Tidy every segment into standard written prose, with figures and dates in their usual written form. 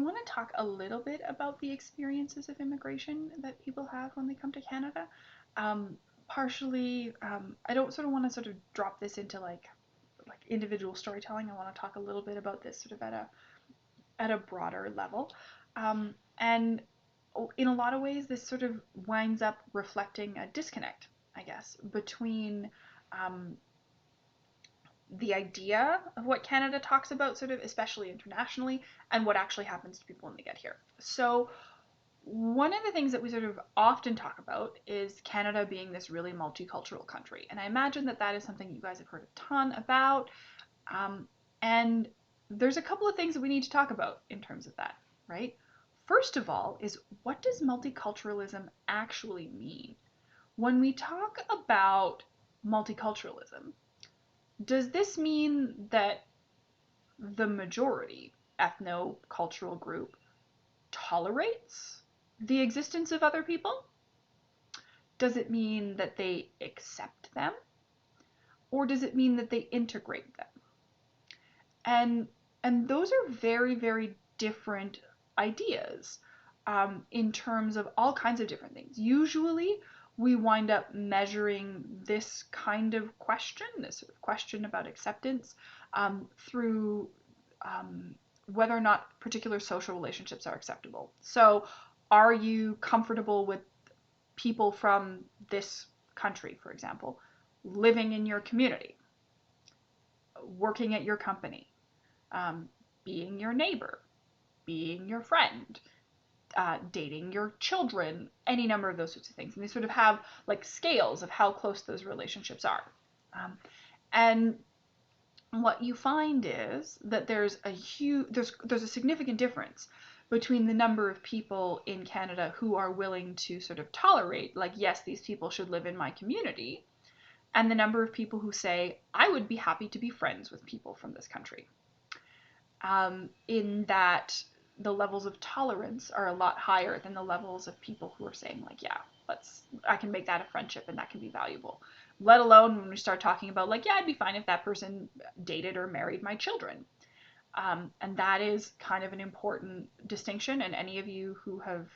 want to talk a little bit about the experiences of immigration that people have when they come to Canada. Um, Partially, I don't sort of want to sort of drop this into like individual storytelling. I want to talk a little bit about this sort of at a broader level. And in a lot of ways, this sort of winds up reflecting a disconnect, I guess, between um, the idea of what Canada talks about, sort of, especially internationally, and what actually happens to people when they get here. So, one of the things that we sort of often talk about is Canada being this really multicultural country. And I imagine that that is something you guys have heard a ton about. Um, and there's a couple of things that we need to talk about in terms of that, right? First of all, is what does multiculturalism actually mean? When we talk about multiculturalism, does this mean that the majority ethno-cultural group tolerates the existence of other people? Does it mean that they accept them? Or does it mean that they integrate them? And and those are very, very different ideas in terms of all kinds of different things. Usually, we wind up measuring this kind of question, this sort of question about acceptance, through whether or not particular social relationships are acceptable. So, are you comfortable with people from this country, for example, living in your community, working at your company, um, being your neighbor, being your friend, dating your children, any number of those sorts of things. And they sort of have like scales of how close those relationships are. And what you find is that there's a significant difference between the number of people in Canada who are willing to sort of tolerate, like, yes, these people should live in my community, and the number of people who say, I would be happy to be friends with people from this country. In that the levels of tolerance are a lot higher than the levels of people who are saying, like, yeah, I can make that a friendship and that can be valuable. Let alone when we start talking about, like, yeah, I'd be fine if that person dated or married my children. And that is kind of an important distinction. And any of you who have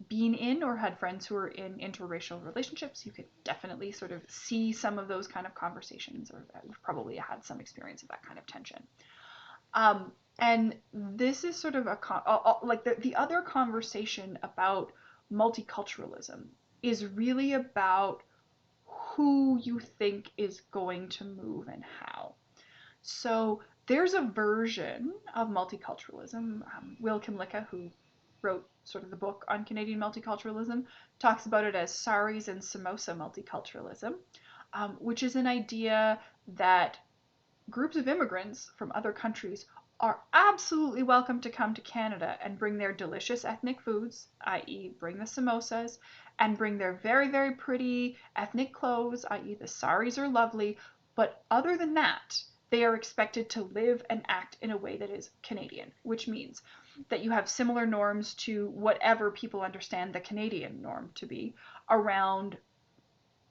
been in or had friends who are in interracial relationships, you could definitely sort of see some of those kind of conversations, or probably had some experience of that kind of tension. And this is sort of like the other conversation about multiculturalism is really about who you think is going to move and how. So there's a version of multiculturalism. Will Kymlicka, who wrote sort of the book on Canadian multiculturalism, talks about it as saris and samosa multiculturalism, which is an idea that groups of immigrants from other countries are absolutely welcome to come to Canada and bring their delicious ethnic foods, i.e., bring the samosas, and bring their very, very pretty ethnic clothes, i.e., the saris are lovely. But other than that, they are expected to live and act in a way that is Canadian, which means that you have similar norms to whatever people understand the Canadian norm to be around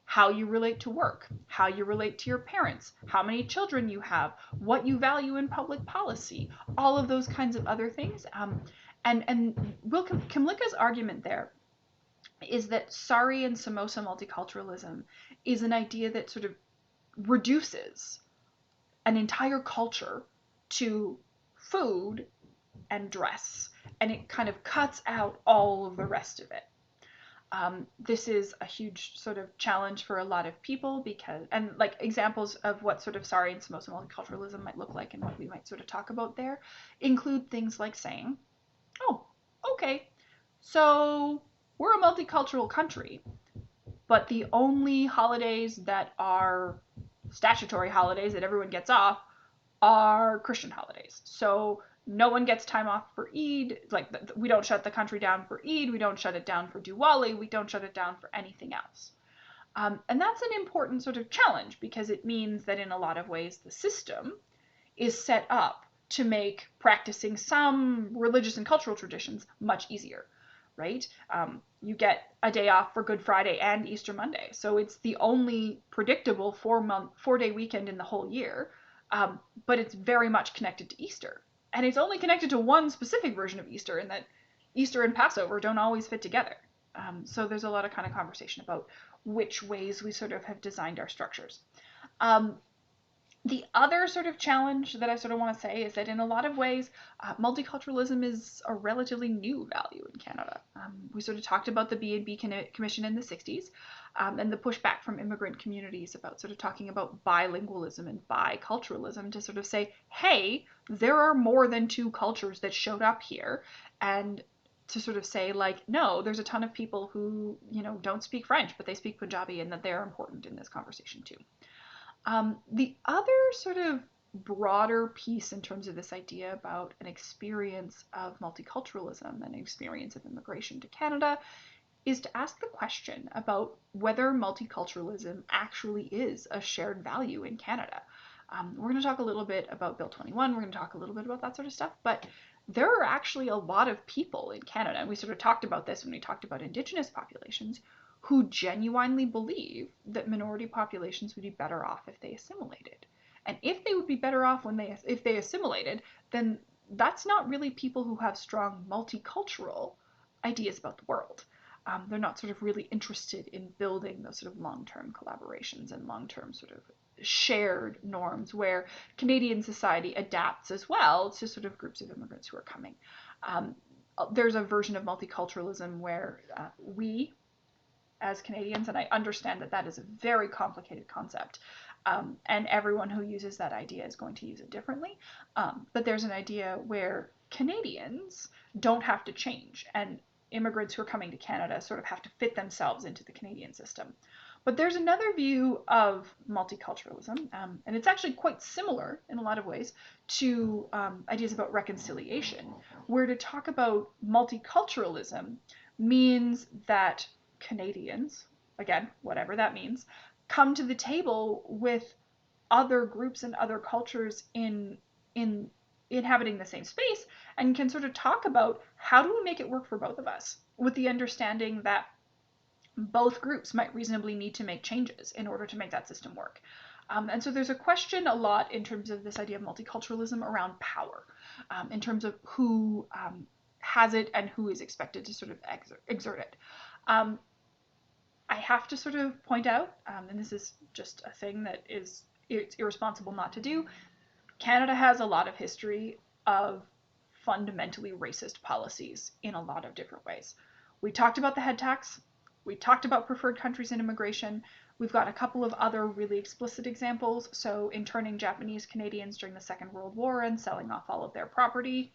how you relate to work, how you relate to your parents, how many children you have, what you value in public policy, all of those kinds of other things. And Will Kymlicka's argument there is that sari and samosa multiculturalism is an idea that sort of reduces an entire culture to food and dress, and it kind of cuts out all of the rest of it. This is a huge sort of challenge for a lot of people because, and like examples of what sort of sari and samosa multiculturalism might look like and what we might sort of talk about there include things like saying, oh, okay, so we're a multicultural country, but the only holidays that are statutory holidays that everyone gets off are Christian holidays. So no one gets time off for Eid. Like, we don't shut the country down for Eid. We don't shut it down for Diwali. We don't shut it down for anything else. And that's an important sort of challenge because it means that in a lot of ways the system is set up to make practicing some religious and cultural traditions much easier, right? You get a day off for Good Friday and Easter Monday. So it's the only predictable 4-day weekend in the whole year, but it's very much connected to Easter. And it's only connected to one specific version of Easter, and that Easter and Passover don't always fit together. So there's a lot of kind of conversation about which ways we sort of have designed our structures. Um, the other sort of challenge that I sort of want to say is that in a lot of ways, multiculturalism is a relatively new value in Canada. We sort of talked about the B&B Commission in the 60s, and the pushback from immigrant communities about sort of talking about bilingualism and biculturalism to sort of say, hey, there are more than two cultures that showed up here, and to sort of say, like, no, there's a ton of people who, don't speak French, but they speak Punjabi, and that they're important in this conversation too. The other sort of broader piece in terms of this idea about an experience of multiculturalism and an experience of immigration to Canada is to ask the question about whether multiculturalism actually is a shared value in Canada. We're going to talk a little bit about Bill 21, we're going to talk a little bit about that sort of stuff, but there are actually a lot of people in Canada, and we sort of talked about this when we talked about Indigenous populations, who genuinely believe that minority populations would be better off if they assimilated. And if they would be better off if they assimilated, then that's not really people who have strong multicultural ideas about the world. They're not sort of really interested in building those sort of long-term collaborations and long-term sort of shared norms where Canadian society adapts as well to sort of groups of immigrants who are coming. There's a version of multiculturalism where we, as Canadians, and I understand that that is a very complicated concept, and everyone who uses that idea is going to use it differently. But there's an idea where Canadians don't have to change, and immigrants who are coming to Canada sort of have to fit themselves into the Canadian system. But there's another view of multiculturalism, and it's actually quite similar in a lot of ways to ideas about reconciliation, where to talk about multiculturalism means that Canadians, again, whatever that means, come to the table with other groups and other cultures in inhabiting the same space and can sort of talk about how do we make it work for both of us, with the understanding that both groups might reasonably need to make changes in order to make that system work. And so there's a question a lot in terms of this idea of multiculturalism around power, in terms of who has it and who is expected to sort of exert it. I have to sort of point out, and this is just a thing that it's irresponsible not to do, Canada has a lot of history of fundamentally racist policies in a lot of different ways. We talked about the head tax. We talked about preferred countries in immigration. We've got a couple of other really explicit examples. So interning Japanese Canadians during the Second World War and selling off all of their property,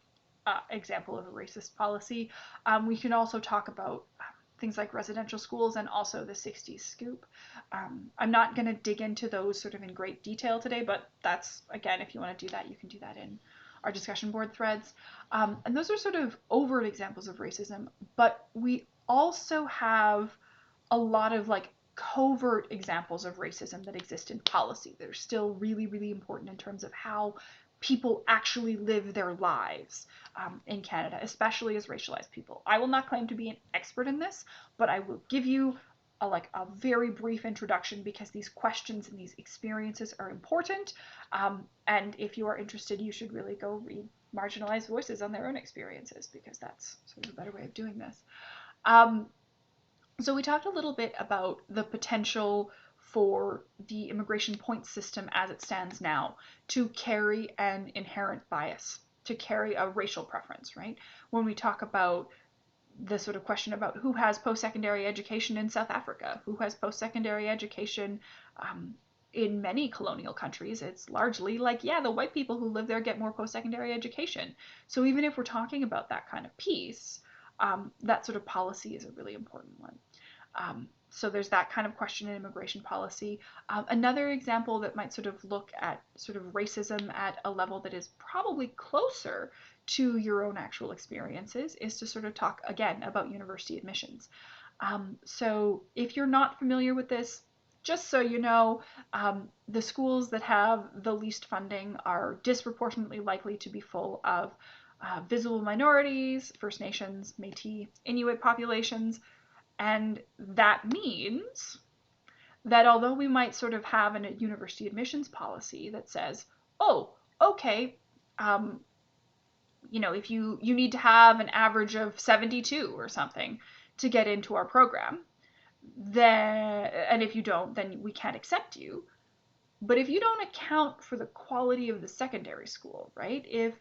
example of a racist policy. We can also talk about things like residential schools and also the 60s scoop. I'm not going to dig into those sort of in great detail today, but that's, again, if you want to do that, you can do that in our discussion board threads. And those are sort of overt examples of racism, but we also have a lot of like covert examples of racism that exist in policy that are still really, really important in terms of how people actually live their lives in Canada, especially as racialized people. I will not claim to be an expert in this, but I will give you a very brief introduction because these questions and these experiences are important. And if you are interested, you should really go read Marginalized Voices on their own experiences because that's sort of a better way of doing this. So we talked a little bit about the potential for the immigration point system as it stands now to carry an inherent bias, to carry a racial preference, right? When we talk about the sort of question about who has post-secondary education in South Africa, who has post-secondary education in many colonial countries, it's largely like, yeah, the white people who live there get more post-secondary education. So even if we're talking about that kind of piece, that sort of policy is a really important one. So there's that kind of question in immigration policy. Another example that might sort of look at sort of racism at a level that is probably closer to your own actual experiences is to sort of talk again about university admissions. So if you're not familiar with this, just so you know, the schools that have the least funding are disproportionately likely to be full of visible minorities, First Nations, Métis, Inuit populations. And that means that although we might sort of have a university admissions policy that says, oh, okay, if you need to have an average of 72 or something to get into our program, then, and if you don't, then we can't accept you. But if you don't account for the quality of the secondary school, right? If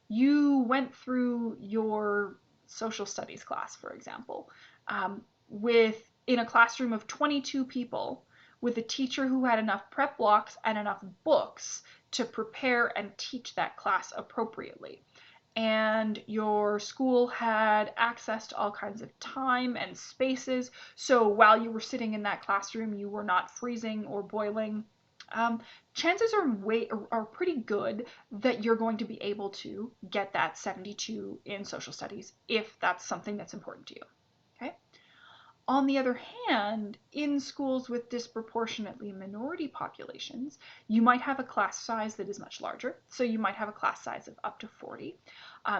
you went through your social studies class, for example, in a classroom of 22 people, with a teacher who had enough prep blocks and enough books to prepare and teach that class appropriately, and your school had access to all kinds of time and spaces, so while you were sitting in that classroom, you were not freezing or boiling, chances are pretty good that you're going to be able to get that 72 in social studies if that's something that's important to you. Okay. On the other hand, in schools with disproportionately minority populations, you might have a class size that is much larger. So you might have a class size of up to 40.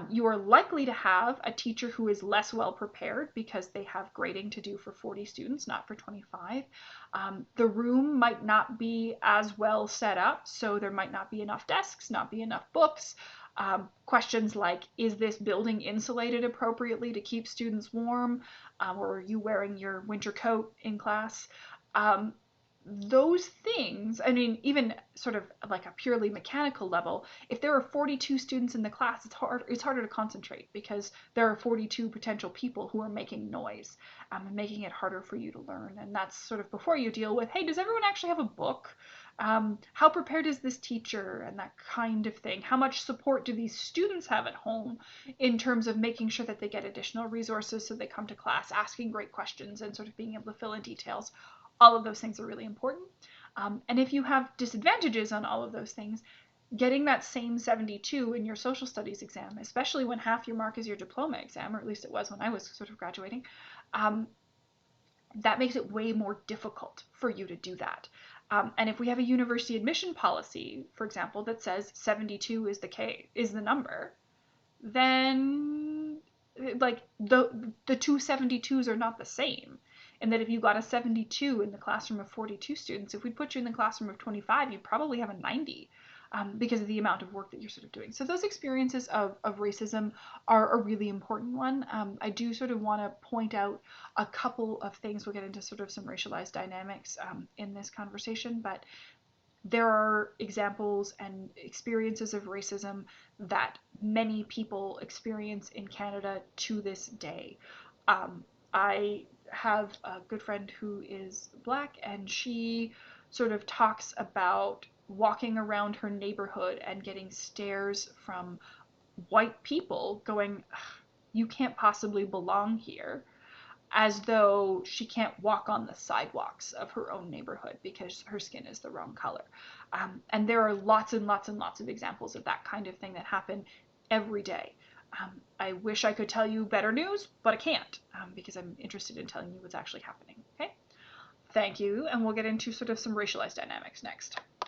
You are likely to have a teacher who is less well prepared because they have grading to do for 40 students, not for 25. The room might not be as well set up, so there might not be enough desks, not be enough books. Questions like, is this building insulated appropriately to keep students warm? Or are you wearing your winter coat in class? Those things, I mean, even sort of like a purely mechanical level, if there are 42 students in the class, it's harder to concentrate because there are 42 potential people who are making noise, and making it harder for you to learn. And that's sort of before you deal with, hey, does everyone actually have a book? How prepared is this teacher, and that kind of thing? How much support do these students have at home in terms of making sure that they get additional resources so they come to class asking great questions and sort of being able to fill in details? All of those things are really important. And if you have disadvantages on all of those things, getting that same 72 in your social studies exam, especially when half your mark is your diploma exam, or at least it was when I was sort of graduating, that makes it way more difficult for you to do that. And if we have a university admission policy, for example, that says 72 is the number, then like the two 72s are not the same. And that if you got a 72 in the classroom of 42 students, if we put you in the classroom of 25, you'd probably have a 90. Because of the amount of work that you're sort of doing. So those experiences of racism are a really important one. I do sort of want to point out a couple of things. We'll get into sort of some racialized dynamics in this conversation, but there are examples and experiences of racism that many people experience in Canada to this day. I have a good friend who is Black, and she sort of talks about walking around her neighborhood and getting stares from white people going, you can't possibly belong here, as though she can't walk on the sidewalks of her own neighborhood because her skin is the wrong color. And there are lots and lots and lots of examples of that kind of thing that happen every day. I wish I could tell you better news, but I can't, because I'm interested in telling you what's actually happening. Okay? Thank you, and we'll get into sort of some racialized dynamics next.